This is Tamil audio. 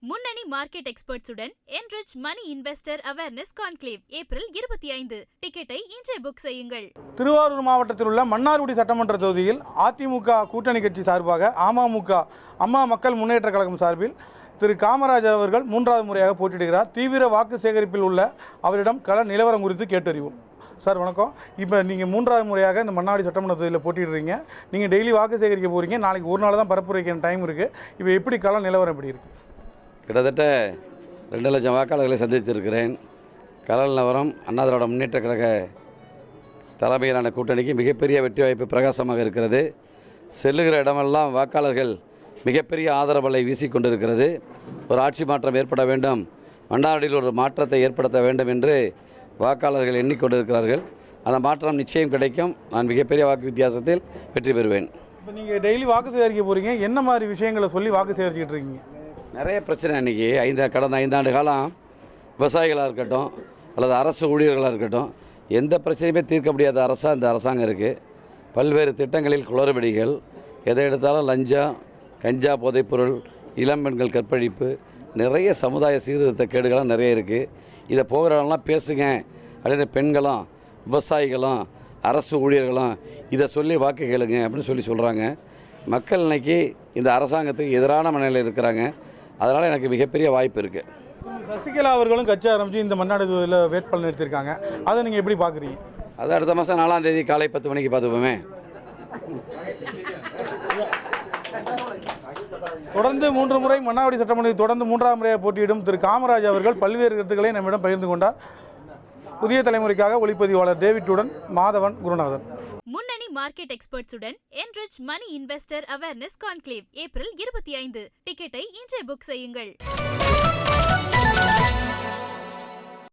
முன்னணி market எக்ஸ்பர்ட்ஸுடன் enrich money investor awareness conclave April 25. டிக்கெட்டை இன்றே புக் செய்யுங்கள். திருவாரூர் மாவட்டத்தில் உள்ள மன்னார்குடி சட்டமன்ற தொகுதியில் அதிமுக கூட்டணி கட்சி சார்பாக அமமுக அம்மா மக்கள் முன்னேற்ற கழகம் சார்பில் திரு காமராஜ் அவர்கள் 3வது முறையாக போட்டியிடுகிறார். தீவிர வாக்கு சேகரிப்பில் உள்ள அவரிடம் கள நிலவரம் குறித்து கேட்டறிவோம். சார் வணக்கம். இப்போ நீங்கள் 3வது முறையாக இந்த மன்னார்குடி சட்டமன்ற தொகுதியில் போட்டிடுறீங்க. நீங்கள் டெய்லி வாக்கு சேகரிக்க போகிறீங்க. நாளைக்கு ஒரு நாள் தான் பரப்புரைக்கான டைம் இருக்குது. இப்போ எப்படி கள நிலவரம் எப்படி இருக்குது? கிட்டத்தட்ட 2 லட்சம் வாக்காளர்களை சந்தித்திருக்கிறேன். கள நிலவரம் அண்ணா திராவிட முன்னேற்ற கழக தலைமையிலான கூட்டணிக்கு மிகப்பெரிய வெற்றி வாய்ப்பு பிரகாசமாக இருக்கிறது. செல்லுகிற இடமெல்லாம் வாக்காளர்கள் மிகப்பெரிய ஆதரவலை வீசிக்கொண்டிருக்கிறது. ஒரு ஆட்சி மாற்றம் ஏற்பட வேண்டும், மன்னார்குடியில் ஒரு மாற்றத்தை ஏற்படுத்த வேண்டும் என்று வாக்காளர்கள் எண்ணிக்கொண்டிருக்கிறார்கள். அந்த மாற்றம் நிச்சயம் கிடைக்கும். நான் மிகப்பெரிய வாக்கு வித்தியாசத்தில் வெற்றி பெறுவேன். இப்போ நீங்கள் டெய்லி வாக்கு சேகரிக்க போகிறீங்க. என்ன மாதிரி விஷயங்களை சொல்லி வாக்கு சேகரிச்சுக்கிட்டு இருக்கீங்க? நிறைய பிரச்சனை இன்றைக்கி கடந்த 5 ஆண்டு காலம் விவசாயிகளாக இருக்கட்டும் அல்லது அரசு ஊழியர்களாக இருக்கட்டும் எந்த பிரச்சனையுமே தீர்க்க முடியாத அரசாக இந்த அரசாங்கம் இருக்குது. பல்வேறு திட்டங்களில் குளறுபடிகள், எதை எடுத்தாலும் லஞ்சம், கஞ்சா, போதைப்பொருள், இளம் பெண்கள் கற்பழிப்பு, நிறைய சமுதாய சீர்திருத்த கேடுகளும் நிறைய இருக்குது. இதை போகிறவங்களாம் பேசுங்க அப்படின்னு பெண்களும் விவசாயிகளும் அரசு ஊழியர்களும் இதை சொல்லி வாக்கு கேளுங்க அப்படின்னு சொல்கிறாங்க. மக்கள் இன்றைக்கி இந்த அரசாங்கத்துக்கு எதிரான மனநிலையில் இருக்கிறாங்க. அதனால் எனக்கு மிகப்பெரிய வாய்ப்பு இருக்குது. சசிகலா அவர்களும் கட்சி ஆரம்பித்து இந்த மன்னார்குடி தொகுதியில் வேட்பாளர் நிறுத்தியிருக்காங்க. அதை நீங்கள் எப்படி பார்க்குறீங்க? அது அடுத்த மாதம் 4ஆம் தேதி காலை 10 மணிக்கு பார்த்துப்போமே. தொடர்ந்து 3 முறை மன்னார்குடி சட்டமன்றத்தில் தொடர்ந்து 3வது முறையாக போட்டியிடும் திரு காமராஜ் அவர்கள் பல்வேறு கருத்துக்களை நம்மிடம் பகிர்ந்து கொண்டார். புதிய தலைமுறைக்காக ஒளிப்பதிவாளர் டேவிட்டுடன் மாதவன் குருநாதன். முன்னணி market எக்ஸ்பர்ட்ஸுடன் enrich money investor awareness conclave April 25. டிக்கெட்டை இன்றே புக் செய்யுங்கள்.